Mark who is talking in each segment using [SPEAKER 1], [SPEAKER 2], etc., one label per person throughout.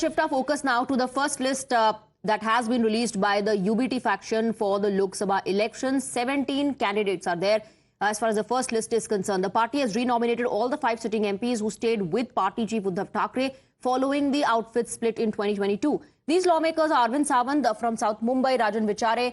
[SPEAKER 1] Shift our focus now to the first list that has been released by the UBT faction for the Lok Sabha elections. 17 candidates are there. As far as the first list is concerned, the party has renominated all the 5 sitting MPs who stayed with party chief Uddhav Thackeray following the outfit split in 2022. These lawmakers are Arvind Sawant from South Mumbai, Rajan Vichare,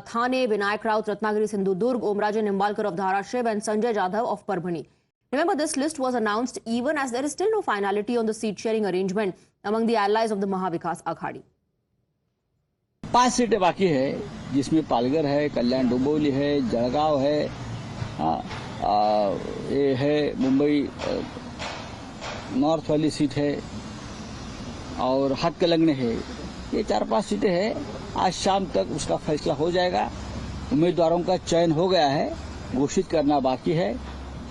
[SPEAKER 1] Thane, Vinayak Raut, Ratnagiri Sindhudurg, Omrajan Nimbalkar of Dharashiv and Sanjay Jadhav of Parbhani. Remember, this list was announced even as there is still no finality on the seat-sharing arrangement among the allies of the Mahavikas Aghadi.
[SPEAKER 2] 5 सीटें बाकी है जिसमें पालघर है, कल्याण डोंबिवली है, जळगाव है, ये है Mumbai north वाली सीट है और हाटकलंगने है। ये 4-5 सीटें हैं। आज शाम तक उसका फैसला हो जाएगा। उम्मीदवारों का चयन हो गया है, घोषित करना बाकी है।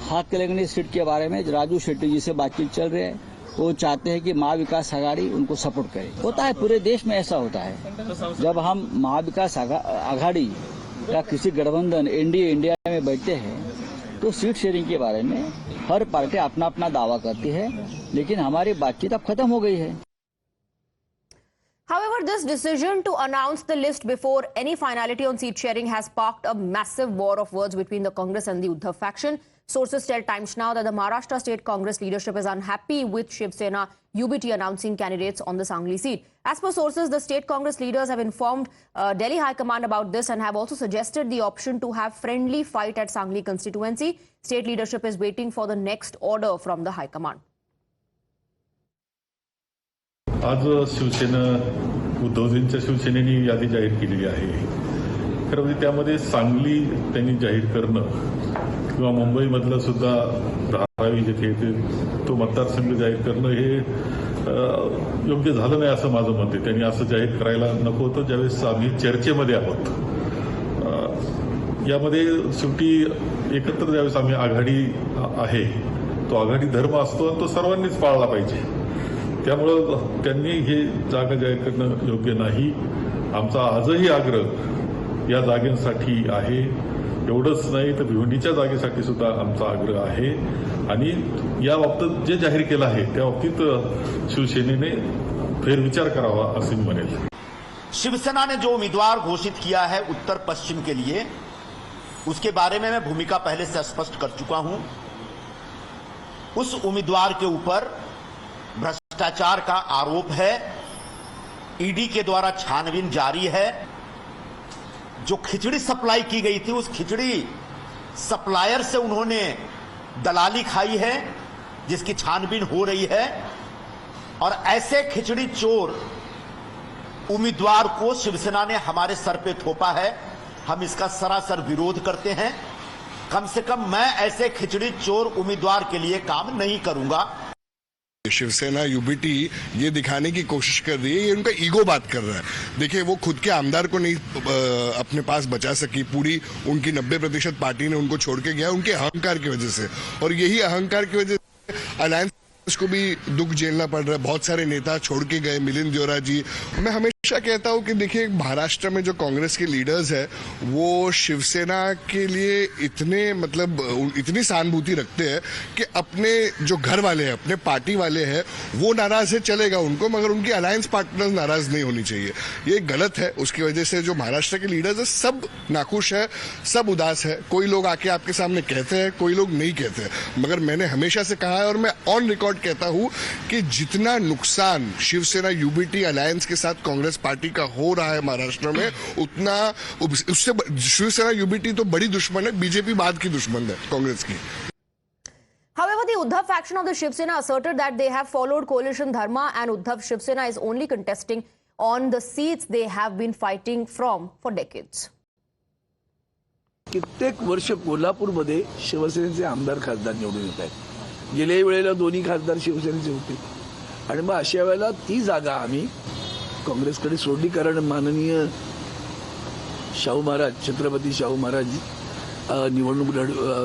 [SPEAKER 2] हाटकलंगने सीट के बारे में राजू शेट्टी जी से बातचीत चल रही है। वो चाहते हैं कि महाविकास आघाड़ी उनको सपोर्ट करे। होता है, पूरे देश में ऐसा होता है। जब हम महाविकास आघाड़ी या किसी गठबंधन एनडीए इंडिया में बैठते हैं तो सीट शेयरिंग के बारे में हर पार्टी अपना अपना दावा करती है, लेकिन हमारी बातचीत अब खत्म हो गई है।
[SPEAKER 1] However, this decision to announce the list before any finality on seat sharing has sparked a massive war of words between the Congress and the Uddhav faction. Sources tell Times Now that the Maharashtra State Congress leadership is unhappy with Shiv Sena UBT announcing candidates on the Sangli seat. As per sources, the state Congress leaders have informed Delhi High Command about this and have also suggested the option to have friendly fight at Sangli constituency. State leadership is waiting for the next order from the High Command.
[SPEAKER 3] आज शिवसेना उद्धवजींच्या शिवसेनेने यादी जाहीर केलेली आहे। खरं म्हणजे त्यामध्ये सांगली त्यांनी जाहीर करणं किंवा मुंबईमधलं सुद्धा धारावी जिथे तो मतदारसंघ जाहीर करणं हे योग्य झालं नाही असं माझं मत आहे। त्यांनी असं जाहीर करायला नको होतं ज्यावेळेस आम्ही चर्चेमध्ये आहोत। यामध्ये शेवटी एकत्र ज्यावेळेस आम्ही आघाडी आहे तो आघाडी धर्म असतो आणि तो सर्वांनीच पाळला पाहिजे। त्यामुळं त्यांनी हे जागा जाहीर करणं योग्य नाही। आमचा आजही आग्रह या जागेसाठी आहे। एवढंच नाही तर भिवंडीच्या जागेसाठी सुद्धा आमचा आग्रह आहे आणि या बाबतीत जे जाहीर केलं आहे त्या बाबतीत शिवसेनेने फेरविचार करावा असं मी म्हणेल।
[SPEAKER 4] शिवसेना ने जो उम्मीदवार घोषित किया है उत्तर पश्चिम के लिए, उसके बारे में मैं भूमिका पहले से स्पष्ट कर चुका हूं। उस उम्मीदवार के ऊपर भ्रष्टाचार का आरोप है, ईडी के द्वारा छानबीन जारी है। जो खिचड़ी सप्लाई की गई थी उस खिचड़ी सप्लायर से उन्होंने दलाली खाई है जिसकी छानबीन हो रही है और ऐसे खिचड़ी चोर उम्मीदवार को शिवसेना ने हमारे सर पे थोपा है। हम इसका सरासर विरोध करते हैं। कम से कम मैं ऐसे खिचड़ी चोर उम्मीदवार के लिए काम नहीं करूंगा।
[SPEAKER 5] शिवसेना यूबीटी ये दिखाने की कोशिश कर रही है, ये उनका ईगो बात कर रहा है। देखिए, वो खुद के आमदार को नहीं अपने पास बचा सकी। पूरी उनकी 90% पार्टी ने उनको छोड़ के गया उनके अहंकार की वजह से, और यही अहंकार की वजह से अलायंस को भी दुख झेलना पड़ रहा है। बहुत सारे नेता छोड़ के गए, मिलिंद देवरा जी। मैं हमेशा कहता हूं कि देखिए, महाराष्ट्र में जो कांग्रेस के लीडर्स है वो शिवसेना के लिए इतनी सहानुभूति रखते हैं कि अपने जो घर वाले हैं, अपने पार्टी वाले हैं, वो नाराज है चलेगा उनको, मगर उनकी अलायंस पार्टनर्स नाराज नहीं होनी चाहिए। ये गलत है। उसकी वजह से जो महाराष्ट्र के लीडर्स है सब नाखुश है, सब उदास है। कोई लोग आके आपके सामने कहते हैं, कोई लोग नहीं कहते हैं, मगर मैंने हमेशा से कहा है और मैं ऑन रिकॉर्ड कहता हूं कि जितना नुकसान शिवसेना यूबीटी अलायंस के साथ कांग्रेस पार्टी का हो रहा है महाराष्ट्र में, उतना उससे शिवसेना यूबीटी तो बड़ी दुश्मन है, बीजेपी बाद की दुश्मन है कांग्रेस की।
[SPEAKER 1] However, the Uddhav faction of the Shiv Sena asserted that they have followed coalition dharma and Uddhav Shiv Sena is only contesting on the seats they have been fighting from for decades.
[SPEAKER 6] कित्येक वर्ष कोल्हापूरमध्ये शिवसेनेचे आमदार खासदार निवडून येत आहेत। गेल्याही वेळेला दोन्ही खासदार शिवसेनेचे होते आणि मग अशा वेळेला ती जागा आम्ही काँग्रेसकडे सोडली, कारण माननीय शाहू महाराज, छत्रपती शाहू महाराज निवडणूक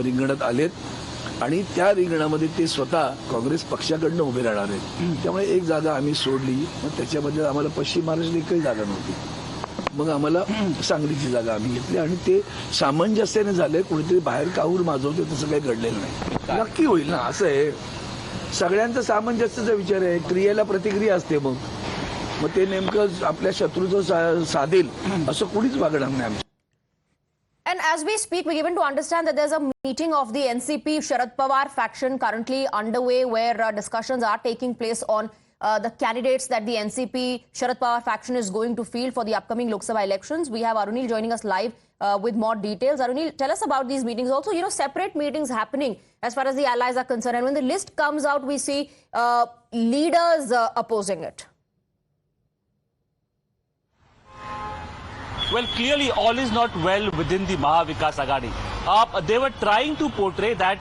[SPEAKER 6] रिंगणात आलेत आणि त्या रिंगणामध्ये ते स्वतः काँग्रेस पक्षाकडनं उभे राहणार आहेत। त्यामुळे एक जागा आम्ही सोडली। मग त्याच्यामध्ये आम्हाला पश्चिम महाराष्ट्रात एकही जागा नव्हती, मग आम्हाला सांगलीची जागा आम्ही घेतली आणि ते सामंजस्याने झाले। कोणीतरी बाहेर काहूर माजवते तसं काही घडलेलं नाही। नक्की होईल ना, असं आहे। सगळ्यांचा सामंजस्याचा विचार आहे, क्रियेला प्रतिक्रिया असते। मग मग ते नेमकं आपल्या शत्रूचं साधेल असं कुणीच वागणार नाही आमच्या.
[SPEAKER 1] And as we speak, we're given to understand that there's a meeting of the NCP Sharad Pawar faction currently underway where discussions are taking place on the candidates that the NCP Sharad Pawar faction is going to field for the upcoming Lok Sabha elections. We have Arunil joining us live with more details. Arunil, tell us about these meetings. Also, separate meetings happening as far as the allies are concerned. And when the list comes out, we see leaders opposing it.
[SPEAKER 7] Well, clearly all is not well within the Maha Vikas Aghadi. They were trying to portray that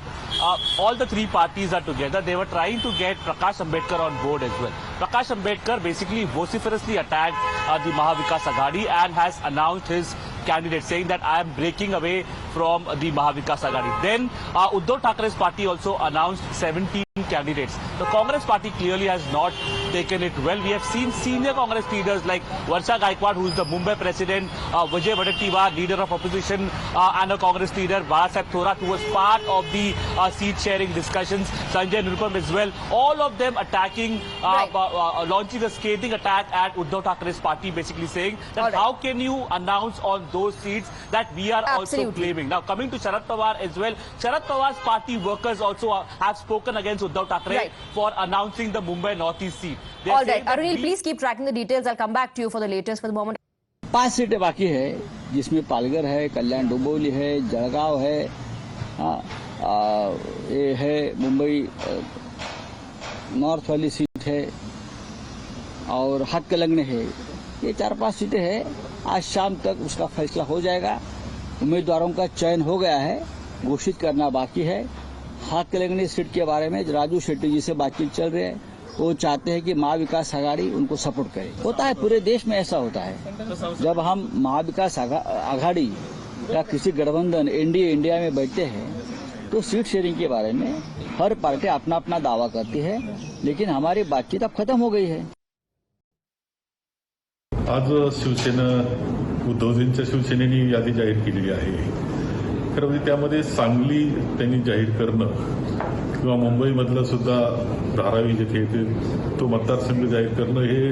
[SPEAKER 7] all the three parties are together. They were trying to get Prakash Ambedkar on board as well. Prakash Ambedkar basically vociferously attacked the Maha Vikas Aghadi and has announced his candidate, saying that I am breaking away from the Maha Vikas Aghadi. Then Uddhav Thackeray's party also announced 17 candidates. The Congress party clearly has not taken it well. We have seen senior Congress leaders like Varsha Gaikwad, who is the Mumbai president, Vijay Wadettiwar, leader of opposition, and a Congress leader, Bahasaheb Thorat, who was part of the seat sharing discussions, Sanjay Nirupam as well. All of them attacking, launching a scathing attack at Uddhav Thackeray's party, basically saying that how can you announce on those seats that we are also claiming. Now, coming to Sharad Pawar as well, Sharad Pawar's party workers also have spoken against Uddhav Thackeray for announcing the Mumbai Northeast seat.
[SPEAKER 1] All right, Arunil, please keep tracking the details. I'll come back to you for the latest. For the moment,
[SPEAKER 2] 5 सीटें बाकी है, जिसमें पालघर है, कल्याण डोंबिवली है, जळगाव है, ये है Mumbai north वाली सीट है और हाथकलंगने है. ये 4-5 सीटें हैं. आज शाम तक उसका फैसला हो जाएगा. उम्मीदवारों का चयन हो गया है, घोषित करना बाकी है. हाथकलंगने सीट के बारे में राजू शेट्टी जी से बातचीत चल रही है. वो चाहते हैं कि महा विकास आघाड़ी उनको सपोर्ट करे. होता है, पूरे देश में ऐसा होता है. जब हम महा विकास आघाड़ी या किसी गठबंधन एनडीए इंडिया में बैठते हैं तो सीट शेयरिंग के बारे में हर पार्टी अपना अपना दावा करती है, लेकिन हमारी बातचीत अब खत्म हो गई है.
[SPEAKER 3] आज शिवसेना उद्धवजींच्या शिवसेनेने यादी जाहीर केलेली आहे. खरं म्हणजे त्यामध्ये सांगली त्यांनी जाहीर करणं किंवा मुंबईमधलं सुद्धा धारावी जिथे तो मतदारसंघ जाहीर करणं हे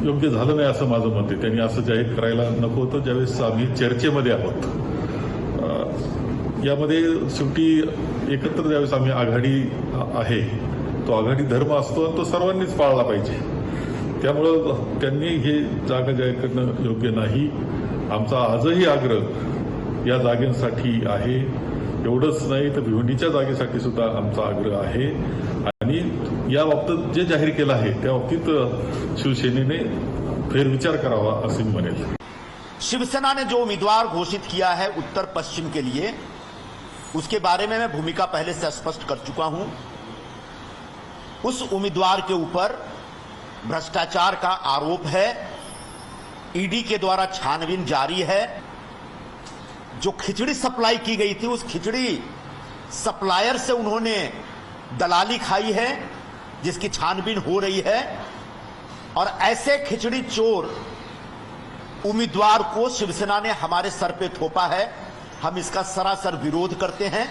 [SPEAKER 3] योग्य झालं नाही असं माझं मत आहे. त्यांनी असं जाहीर करायला नको होतं. ज्यावेळेस आम्ही चर्चेमध्ये आहोत, यामध्ये शेवटी एकत्र ज्यावेळेस आम्ही आघाडी आहे, तो आघाडी धर्म असतो आणि तो सर्वांनीच पाळला पाहिजे. त्यामुळं त्यांनी हे जागा जाहीर करणं योग्य नाही. आमचा आजही आग्रह या जागेसाठी आहे. एवढंच नाही तर भिवंडीच्या जागेसाठी सुद्धा आमचा आग्रह आहे. आणि या बाबतीत जे जाहीर केलं आहे त्या बाबतीत शिवसेनेने फेरविचार करावा असं मी म्हणेल.
[SPEAKER 4] शिवसेना ने जो उम्मीदवार घोषित किया है उत्तर पश्चिम के लिए, उसके बारे में मैं भूमिका पहले से स्पष्ट कर चुका हूं. उस उम्मीदवार के ऊपर भ्रष्टाचार का आरोप है. ईडी के द्वारा छानबीन जारी है. जो खिचड़ी सप्लाई की गई थी, उस खिचड़ी सप्लायर से उन्होंने दलाली खाई है, जिसकी छानबीन हो रही है. और ऐसे खिचड़ी चोर उम्मीदवार को शिवसेना ने हमारे सर पे थोपा है. हम इसका सरासर विरोध करते हैं.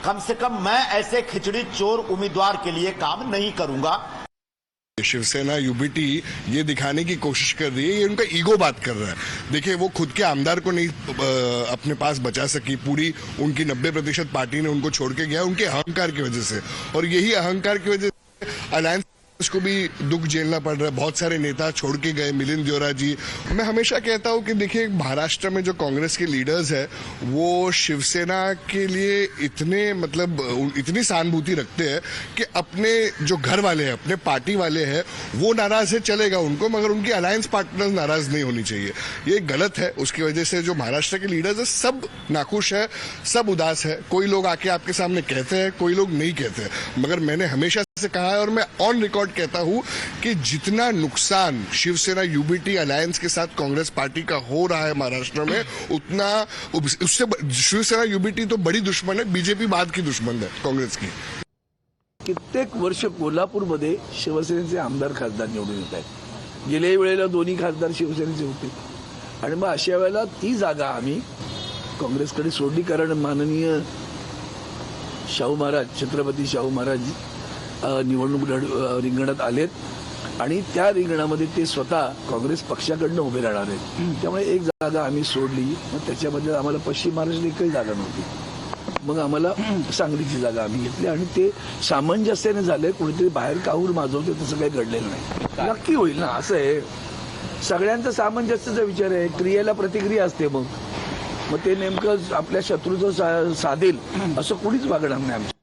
[SPEAKER 4] कम से कम मैं ऐसे खिचड़ी चोर उम्मीदवार के लिए काम नहीं करूंगा.
[SPEAKER 5] शिवसेना यूबीटी ये दिखाने की कोशिश कर रही है, ये उनका ईगो बात कर रहा है. देखिए, वो खुद के आमदार को नहीं अपने पास बचा सकी. पूरी उनकी 90% पार्टी ने उनको छोड़ के गया उनके अहंकार की वजह से. और यही अहंकार की वजह से अलायंस को भी दुख झेलना पड़ रहा है. बहुत सारे नेता छोड़ के गए, मिलिंद देवरा जी. मैं हमेशा कहता हूं कि देखिए, महाराष्ट्र में जो कांग्रेस के लीडर्स है वो शिवसेना के लिए इतनी सहानुभूति रखते हैं कि अपने जो घर वाले हैं, अपने पार्टी वाले हैं, वो नाराज है, चलेगा उनको, मगर उनकी अलायंस पार्टनर्स नाराज नहीं होनी चाहिए. ये गलत है. उसकी वजह से जो महाराष्ट्र के लीडर्स है सब नाखुश है, सब उदास है. कोई लोग आके आपके सामने कहते हैं, कोई लोग नहीं कहते हैं. मगर मैंने हमेशा से कहा है और मैं ऑन रिकॉर्ड कहता हूं कि जितना नुकसान शिवसेना यूबीटी अलायंस के साथ कांग्रेस पार्टी का हो रहा है महाराष्ट्र में, उतना उससे शिवसेना यूबीटी तो बड़ी दुश्मन है. बीजेपी बाद की दुश्मन है कांग्रेस की.
[SPEAKER 6] कित्येक वर्ष कोल्हापूरमध्ये शिवसेनेचे आमदार खासदार निवडून येत आहेत. गेल्याही वेळेला दोन्ही खासदार शिवसेनेचे होते. आणि मग अशा वेळेला ती जागा आम्ही काँग्रेसकडे सोडली. कारण माननीय शाहू महाराज, छत्रपती शाहू महाराज निवडणूक रिंगणात आलेत. आणि त्या रिंगणामध्ये ते स्वतः काँग्रेस पक्षाकडनं उभे राहणार आहेत. त्यामुळे एक जागा आम्ही सोडली. मग त्याच्यामध्ये आम्हाला पश्चिम महाराष्ट्रात एकही जागा नव्हती. मग आम्हाला सांगलीची जागा आम्ही घेतली आणि ते सामंजस्याने झालंय. कुणीतरी बाहेर काहूर माजवते तसं काही घडलेलं नाही. नक्की होईल ना. असं आहे, सगळ्यांचा सामंजस्याचा विचार आहे. क्रियेला प्रतिक्रिया असते. मग ते नेमकं आपल्या शत्रूचं साधेल असं कुणीच वागणार नाही आमच्या.